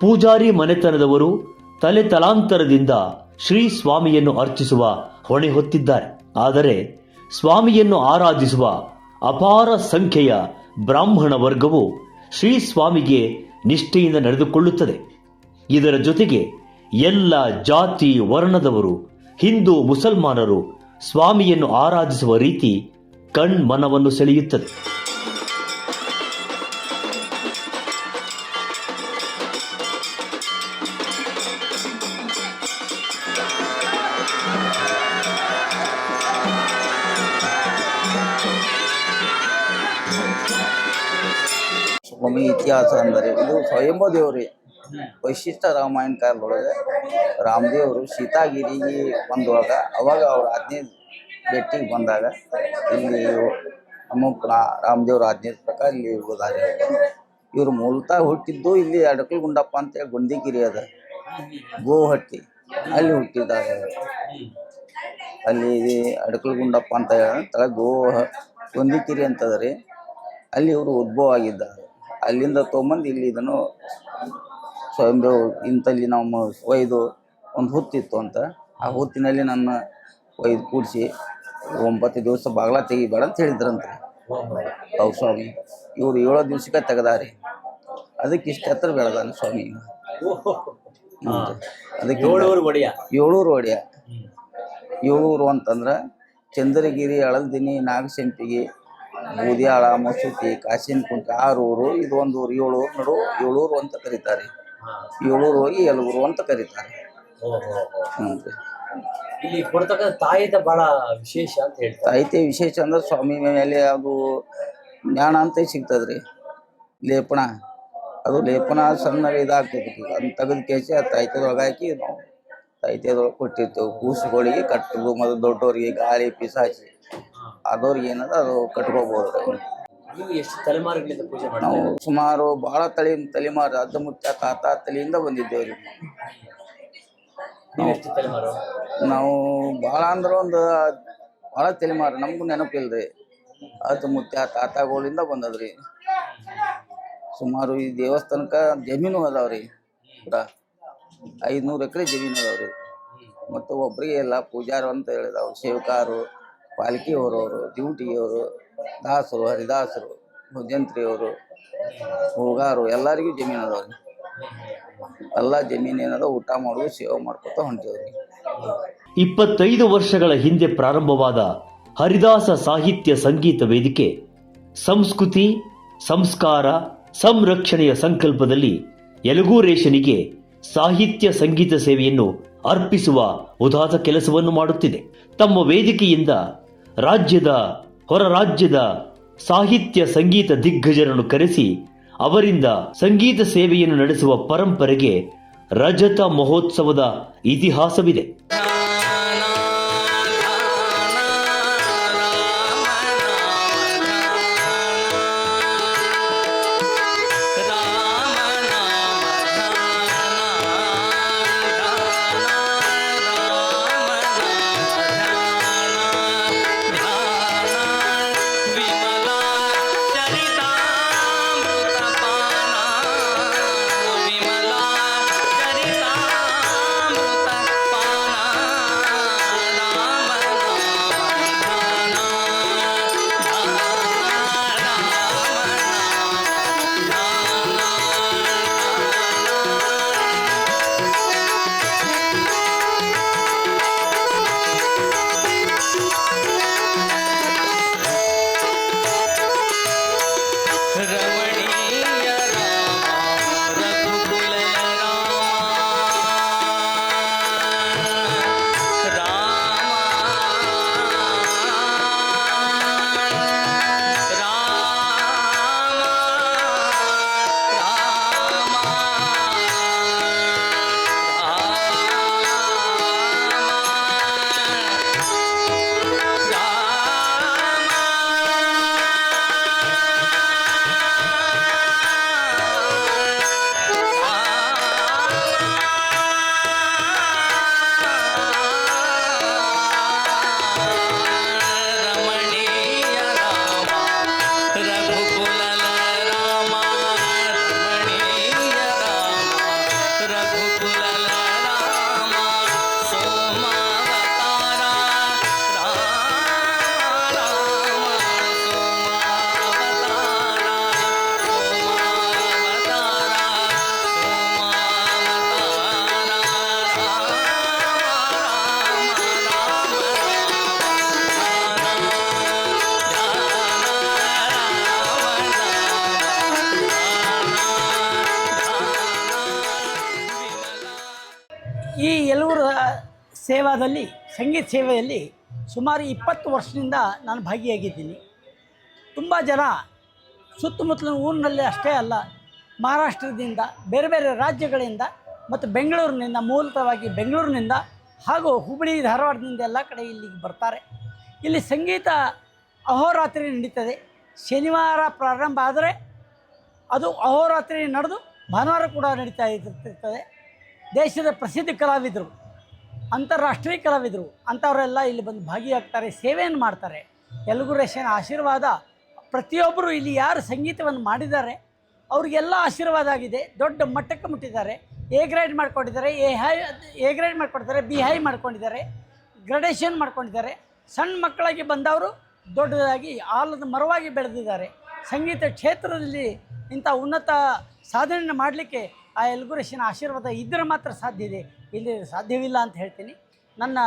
ಪೂಜಾರಿ ಮನೆತನದವರು ತಲೆ ತಲಾಂತರದಿಂದ ಶ್ರೀ ಸ್ವಾಮಿಯನ್ನು ಅರ್ಚಿಸುವ ಹೊಣೆ ಹೊತ್ತಿದ್ದಾರೆ. ಆದರೆ ಸ್ವಾಮಿಯನ್ನು ಆರಾಧಿಸುವ ಅಪಾರ ಸಂಖ್ಯೆಯ ಬ್ರಾಹ್ಮಣ ವರ್ಗವು ಶ್ರೀ ಸ್ವಾಮಿಗೆ ನಿಷ್ಠೆಯಿಂದ ನಡೆದುಕೊಳ್ಳುತ್ತದೆ. ಇದರ ಜೊತೆಗೆ ಎಲ್ಲ ಜಾತಿ ವರ್ಣದವರು, ಹಿಂದೂ ಮುಸಲ್ಮಾನರು ಸ್ವಾಮಿಯನ್ನು ಆರಾಧಿಸುವ ರೀತಿ ಕಣ್ಮನವನ್ನು ಸೆಳೆಯುತ್ತದೆ. ಸ್ವಾಮಿ ಇತಿಹಾಸ ಅಂದರೆ ಇದು ಸ್ವಯಂಭೂ ದೇವರೇ. ವೈಶಿಷ್ಟ್ಯ ರಾಮಾಯಣ ಕಾಲದೊಳಗೆ ರಾಮದೇವರು ಸೀತಾಗಿರಿಗೆ ಬಂದವಾಗ ಅವಾಗ ಅವ್ರ ಆಜ್ಞೆ ಭೇಟಿಗೆ ಬಂದಾಗ ಇಲ್ಲಿ ನಮ್ಮ ರಾಮದೇವ್ರ ಆಜ್ಞೆ ಪ್ರಕಾರ ಇಲ್ಲಿ ಇರ್ಬೋದಾರೆ. ಇವರು ಮೂಲತಃ ಹುಟ್ಟಿದ್ದು ಇಲ್ಲಿ ಅಡಕಲ್ ಗುಂಡಪ್ಪ ಅಂತೇಳಿ ಗುಂಡಿಗಿರಿ ಅದ ಗೋಹಟ್ಟಿ, ಅಲ್ಲಿ ಹುಟ್ಟಿದ್ದಾರೆ. ಅಲ್ಲಿ ಅಡಕಲ್ ಗುಂಡಪ್ಪ ಅಂತ ಹೇಳ ಗುಂಡಿಗಿರಿ ಅಂತದ್ರಿ, ಅಲ್ಲಿ ಇವರು ಉದ್ಭವ ಆಗಿದ್ದಾರೆ. ಅಲ್ಲಿಂದ ತೊಗೊಂಬಂದು ಇಲ್ಲಿ ಇದನ್ನು ಸ್ವಯಂಭೂ ಇಂತಲ್ಲಿ ನಾವು ಒಯ್ದು ಒಂದು ಹುತ್ತಿತ್ತು ಅಂತ, ಆ ಹುತ್ತಿನಲ್ಲಿ ನನ್ನ ಒಯ್ದು ಕೂಡಿಸಿ 9 ದಿವಸ ಬಾಗ್ಲ ತೆಗಿಬೇಡ ಅಂತ ಹೇಳಿದ್ರಂತೆ ಅವ್ರ ಸ್ವಾಮಿ. ಇವರು 7 ದಿವಸಕ್ಕೆ ತೆಗದಾರಿ. ಅದಕ್ಕೆ ಇಷ್ಟ ಹತ್ರ ಬೆಳೆದಾನೆ ಸ್ವಾಮಿ. ಅದಕ್ಕೆ 7 ಒಡೆಯ. 7 ಅಂತಂದ್ರೆ ಚಂದ್ರಗಿರಿ, ಅಳಲ್ದಿನಿ, ನಾಗಸೆಂಪಿಗೆ, ಬೂದಿಯಾಳ, ಮಸೂತಿ, ಕಾಸಿನಕುಂಟೆ 6 ಊರು. ಇದು ಒಂದು ಊರು 7 ಊರು ನಡು 7 ಊರು ಅಂತ ಕರೀತಾರೆ. 7 ಊರು ಹೋಗಿ ಯಲಗೂರು ಅಂತ ಕರೀತಾರೆ. ಇಲ್ಲಿ ಕೊಡ್ತಕ್ಕಂಥ ತಾಯಿತ ಬಹಳ ವಿಶೇಷ ಅಂತ ಹೇಳ್ತಾರೆ. ತಾಯಿತೆ ವಿಶೇಷ ಅಂದ್ರೆ ಸ್ವಾಮಿ ಮೇಲೆ ಅದು ಜ್ಞಾನ ಅಂತ ಸಿಗ್ತದ್ರಿ. ಲೇಪನ, ಅದು ಲೇಪನ ಸಣ್ಣ ಇದಾಗ್ತೈತಿ. ಅದನ್ನ ತೆಗೆದು ಕೇಸಿ ಆ ತಾಯಿತದೊಳಗೆ ಹಾಕಿ ನಾವು ತಾಯಿತದೊಳಗೆ ಕೊಟ್ಟಿರ್ತೇವೆ. ಕೂಸುಗಳಿಗೆ ಕಟ್ಟೋದು, ಮತ್ತು ದೊಡ್ಡವ್ರಿಗೆ ಗಾಳಿ ಪಿಸಾಚಿ ಆದವ್ರಿಗೆ ಏನದ ಅದು ಕಟ್ಕೋಬಹುದು. ಎಷ್ಟು ತಲೆಮಾರುಗಳಿಂದ ಪೂಜೆ ಮಾಡ್ತೀವಿ? ನಾವು ಸುಮಾರು ಬಹಳ ತಲೆಮಾರು ಅಜ್ಜ ಮುತ್ತ ತಾತ ತಲೆಯಿಂದ ಬಂದಿದ್ದೇವ್ರಿ. ನೀವೆಷ್ಟು ತಲೆಮಾರು? ನಾವು ಭಾಳ ಅಂದ್ರೆ ಒಂದು ಭಾಳ ತಲೆಮಾರು, ನಮಗೂ ನೆನಪಿಲ್ರಿ. ಅಜ್ಜ ಮುತ್ತ ತಾತಗಳಿಂದ ಬಂದದ್ರಿ. ಸುಮಾರು ಈ ದೇವಸ್ಥಾನಕ್ಕೆ ಜಮೀನು ಅದಾವ್ರಿ. ಪೂರ 500 ಎಕರೆ ಜಮೀನು ಅದಾವ್ರಿ. ಮತ್ತು ಒಬ್ಬರಿಗೆ ಎಲ್ಲ ಪೂಜಾರು ಅಂತ ಹೇಳಿದವು, ಸೇವಕಾರು, ಪಾಲ್ಕಿ ಹೊರೋರು, ಡ್ಯೂಟಿಯವರು, ದಾಸರು, ಹರಿದಾಸರು, ಭಜಂತ್ರಿಯವರು, ಹೋಗಾರು ಎಲ್ಲರಿಗೂ ಜಮೀನು ಅದಾವ್ರಿ. ಎಲ್ಲ ಜಮೀನು ಏನದ ಊಟ ಮಾಡೋದು, ಸೇವೆ ಮಾಡ್ಕೊತ ಹೊಂಟೇವ್ರಿ. 25 ವರ್ಷಗಳ ಹಿಂದೆ ಪ್ರಾರಂಭವಾದ ಹರಿದಾಸ ಸಾಹಿತ್ಯ ಸಂಗೀತ ವೇದಿಕೆ ಸಂಸ್ಕೃತಿ, ಸಂಸ್ಕಾರ, ಸಂರಕ್ಷಣೆಯ ಸಂಕಲ್ಪದಲ್ಲಿ ಯಲಗೂರೇಶನಿಗೆ ಸಾಹಿತ್ಯ ಸಂಗೀತ ಸೇವೆಯನ್ನು ಅರ್ಪಿಸುವ ಉದಾತ್ತ ಕೆಲಸವನ್ನು ಮಾಡುತ್ತಿದೆ. ತಮ್ಮ ವೇದಿಕೆಯಿಂದ ರಾಜ್ಯದ, ಹೊರ ರಾಜ್ಯದ ಸಾಹಿತ್ಯ ಸಂಗೀತ ದಿಗ್ಗಜರನ್ನು ಕರೆಸಿ ಅವರಿಂದ ಸಂಗೀತ ಸೇವೆಯನ್ನು ನಡೆಸುವ ಪರಂಪರೆಗೆ ರಜತ ಮಹೋತ್ಸವದ ಇತಿಹಾಸವಿದೆ. ಸೇವಾದಲ್ಲಿ ಸಂಗೀತ ಸೇವೆಯಲ್ಲಿ ಸುಮಾರು 20 ವರ್ಷದಿಂದ ನಾನು ಭಾಗಿಯಾಗಿದ್ದೀನಿ. ತುಂಬ ಜನ ಸುತ್ತಮುತ್ತಲಿನ ಊರಿನಲ್ಲಿ ಅಷ್ಟೇ ಅಲ್ಲ, ಮಹಾರಾಷ್ಟ್ರದಿಂದ, ಬೇರೆ ಬೇರೆ ರಾಜ್ಯಗಳಿಂದ ಮತ್ತು ಬೆಂಗಳೂರಿನಿಂದ, ಮೂಲತಃವಾಗಿ ಬೆಂಗಳೂರಿನಿಂದ ಹಾಗೂ ಹುಬ್ಬಳ್ಳಿ ಧಾರವಾಡದಿಂದ ಎಲ್ಲ ಕಡೆ ಇಲ್ಲಿಗೆ ಬರ್ತಾರೆ. ಇಲ್ಲಿ ಸಂಗೀತ ಅಹೋರಾತ್ರಿ ನಡೀತದೆ. ಶನಿವಾರ ಪ್ರಾರಂಭ ಆದರೆ ಅದು ಅಹೋರಾತ್ರಿ ನಡೆದು ಭಾನುವಾರ ಕೂಡ ನಡೀತಾ ಇರ್ತಿರ್ತದೆ. ದೇಶದ ಪ್ರಸಿದ್ಧ ಕಲಾವಿದರು, ಅಂತಾರಾಷ್ಟ್ರೀಯ ಕಲಾವಿದರು ಅಂಥವರೆಲ್ಲ ಇಲ್ಲಿ ಬಂದು ಭಾಗಿಯಾಗ್ತಾರೆ, ಸೇವೆಯನ್ನು ಮಾಡ್ತಾರೆ. ಯಲಗುರೇಶನ ಆಶೀರ್ವಾದ ಪ್ರತಿಯೊಬ್ಬರು ಇಲ್ಲಿ ಯಾರು ಸಂಗೀತವನ್ನು ಮಾಡಿದ್ದಾರೆ ಅವ್ರಿಗೆಲ್ಲ ಆಶೀರ್ವಾದ ಆಗಿದೆ. ದೊಡ್ಡ ಮಟ್ಟಕ್ಕೆ ಮುಟ್ಟಿದ್ದಾರೆ. ಎ ಗ್ರೇಡ್ ಮಾಡ್ಕೊಂಡಿದ್ದಾರೆ, ಎ ಗ್ರೇಡ್ ಮಾಡ್ಕೊಂಡಿದ್ದಾರೆ, ಬಿ ಹೈ ಮಾಡ್ಕೊಂಡಿದ್ದಾರೆ, ಗ್ರೇಡೇಷನ್ ಮಾಡ್ಕೊಂಡಿದ್ದಾರೆ. ಸಣ್ಣ ಮಕ್ಕಳಾಗಿ ಬಂದವರು ದೊಡ್ಡದಾಗಿ ಆಲದ ಮರವಾಗಿ ಬೆಳೆದಿದ್ದಾರೆ. ಸಂಗೀತ ಕ್ಷೇತ್ರದಲ್ಲಿ ಇಂಥ ಉನ್ನತ ಸಾಧನೆಯನ್ನು ಮಾಡಲಿಕ್ಕೆ ಆ ಯಲಗುರೇಶನ ಆಶೀರ್ವಾದ ಇದ್ದರೆ ಮಾತ್ರ ಸಾಧ್ಯ ಇದೆ, ಇಲ್ಲಿ ಸಾಧ್ಯವಿಲ್ಲ ಅಂತ ಹೇಳ್ತೀನಿ. ನನ್ನ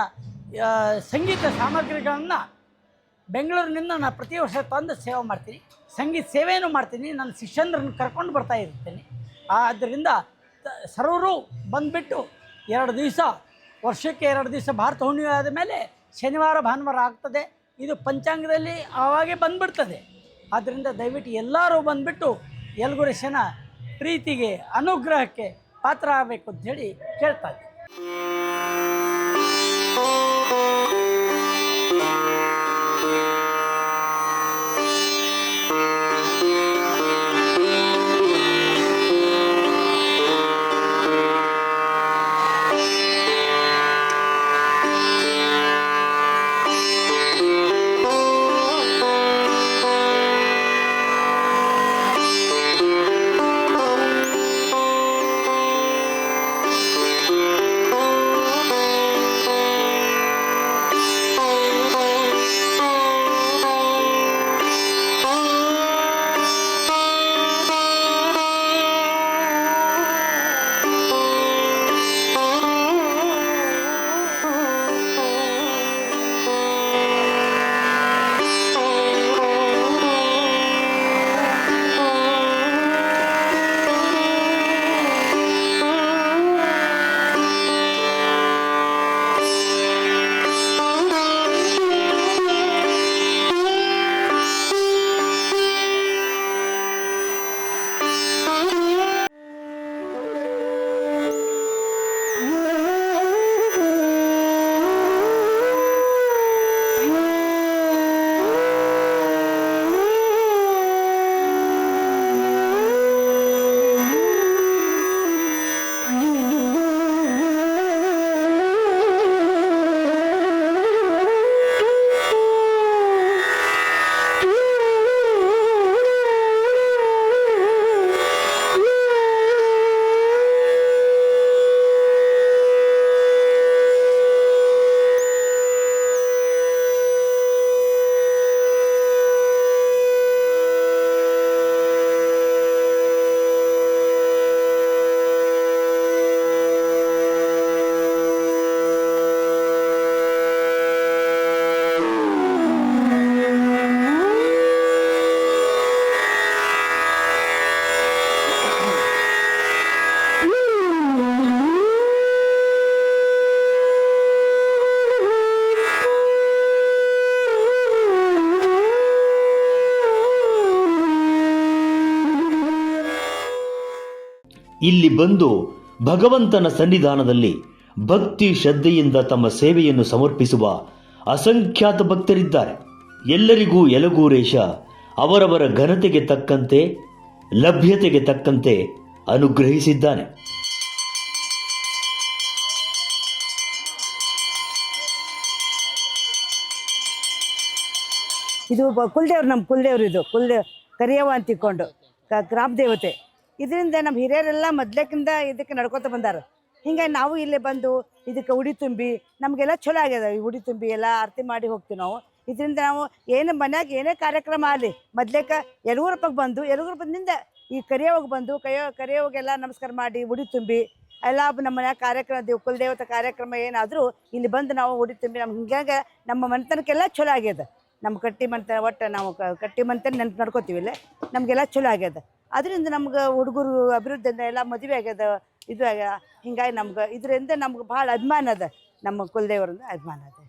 ಸಂಗೀತ ಸಾಮಗ್ರಿಗಳನ್ನು ಬೆಂಗಳೂರಿನಿಂದ ನಾನು ಪ್ರತಿ ವರ್ಷ ತಂದು ಸೇವೆ ಮಾಡ್ತೀನಿ, ಸಂಗೀತ ಸೇವೆಯನ್ನು ಮಾಡ್ತೀನಿ. ನನ್ನ ಶಿಷ್ಯಂದ್ರನ್ನು ಕರ್ಕೊಂಡು ಬರ್ತಾ ಇರ್ತೀನಿ. ಆದ್ದರಿಂದ ಸರ್ವರು ಬಂದುಬಿಟ್ಟು 2 ದಿವಸ, ವರ್ಷಕ್ಕೆ 2 ದಿವಸ ಭಾರತ ಹುಣ್ಣಿಮೆ ಆದ ಮೇಲೆ ಶನಿವಾರ ಭಾನುವಾರ ಆಗ್ತದೆ. ಇದು ಪಂಚಾಂಗದಲ್ಲಿ ಆವಾಗೇ ಬಂದುಬಿಡ್ತದೆ. ಆದ್ದರಿಂದ ದಯವಿಟ್ಟು ಎಲ್ಲರೂ ಬಂದುಬಿಟ್ಟು ಯಲಗುರೇಶನ ಪ್ರೀತಿಗೆ, ಅನುಗ್ರಹಕ್ಕೆ ಪಾತ್ರ ಆಗಬೇಕು ಅಂಥೇಳಿ ಕೇಳ್ತಾ ಇದ್ದೀನಿ. ಇಲ್ಲಿ ಬಂದು ಭಗವಂತನ ಸನ್ನಿಧಾನದಲ್ಲಿ ಭಕ್ತಿ ಶ್ರದ್ಧೆಯಿಂದ ತಮ್ಮ ಸೇವೆಯನ್ನು ಸಮರ್ಪಿಸುವ ಅಸಂಖ್ಯಾತ ಭಕ್ತರಿದ್ದಾರೆ. ಎಲ್ಲರಿಗೂ ಯಲಗೂರೇಶ ಅವರವರ ಘನತೆಗೆ ತಕ್ಕಂತೆ, ಲಭ್ಯತೆಗೆ ತಕ್ಕಂತೆ ಅನುಗ್ರಹಿಸಿದ್ದಾನೆ. ಇದು ಕುಲದೇವ್ರು, ನಮ್ಮ ಕುಲದೇವ್ರು. ಇದು ಕರಿಯವ್ವ ಅಂತ ತಿಳ್ಕೊಂಡು ಗ್ರಾಮ ದೇವತೆ. ಇದರಿಂದ ನಮ್ಮ ಹಿರಿಯರೆಲ್ಲ ಮೊದ್ಲಕ್ಕಿಂದ ಇದಕ್ಕೆ ನಡ್ಕೊತ ಬಂದಾರ. ಹಿಂಗಾಗಿ ನಾವು ಇಲ್ಲೇ ಬಂದು ಇದಕ್ಕೆ ಉಡಿ ತುಂಬಿ ನಮಗೆಲ್ಲ ಚಲೋ ಆಗ್ಯದ. ಈ ಉಡಿ ತುಂಬಿ ಎಲ್ಲ ಆರತಿ ಮಾಡಿ ಹೋಗ್ತೀವಿ ನಾವು. ಇದರಿಂದ ನಾವು ಏನು ಮನ್ಯಾಗ ಏನೇ ಕಾರ್ಯಕ್ರಮ ಆಗಲಿ ಮೊದ್ಲೇಕ ಯಲಗೂರಪ್ಪಗೆ ಬಂದು, ಯಲಗೂರಪ್ಪದಿಂದ ಈ ಕರಿಯವ್ವಗೆ ಬಂದು ಕರಿಯವ್ವಗೆಲ್ಲ ನಮಸ್ಕಾರ ಮಾಡಿ ಉಡಿ ತುಂಬಿ ಎಲ್ಲ ನಮ್ಮ ಮನ್ಯಾಗ ಕಾರ್ಯಕ್ರಮ, ಕುಲದೇವತೆ ಕಾರ್ಯಕ್ರಮ ಏನಾದರೂ ಇಲ್ಲಿ ಬಂದು ನಾವು ಉಡಿ ತುಂಬಿ ನಮ್ಗೆ ಹಿಂಗಾಗಿ ನಮ್ಮ ಮನೆತನಕ್ಕೆಲ್ಲ ಚಲೋ ಆಗ್ಯದ. ನಮ್ಮ ಕಟ್ಟಿ ಮನೆತನ ಒಟ್ಟು ನಾವು ಕಟ್ಟಿ ಮನೆತನ ನೆನ್ಪು ನಡ್ಕೋತೀವಿ ಇಲ್ಲೇ, ನಮಗೆಲ್ಲ ಚಲೋ ಆಗ್ಯದ. ಅದರಿಂದ ನಮ್ಗೆ ಹುಡುಗರು ಅಭಿವೃದ್ಧಿಯಿಂದ ಎಲ್ಲ ಮದುವೆ ಆಗ್ಯದ, ಇದು ಆಗ್ಯದ. ಹಿಂಗಾಗಿ ನಮ್ಗೆ ಇದರಿಂದ ನಮ್ಗೆ ಭಾಳ ಅಭಿಮಾನ ಅದ. ನಮ್ಮ ಕುಲದೇವರಿಂದ ಅಭಿಮಾನ ಅದೇ.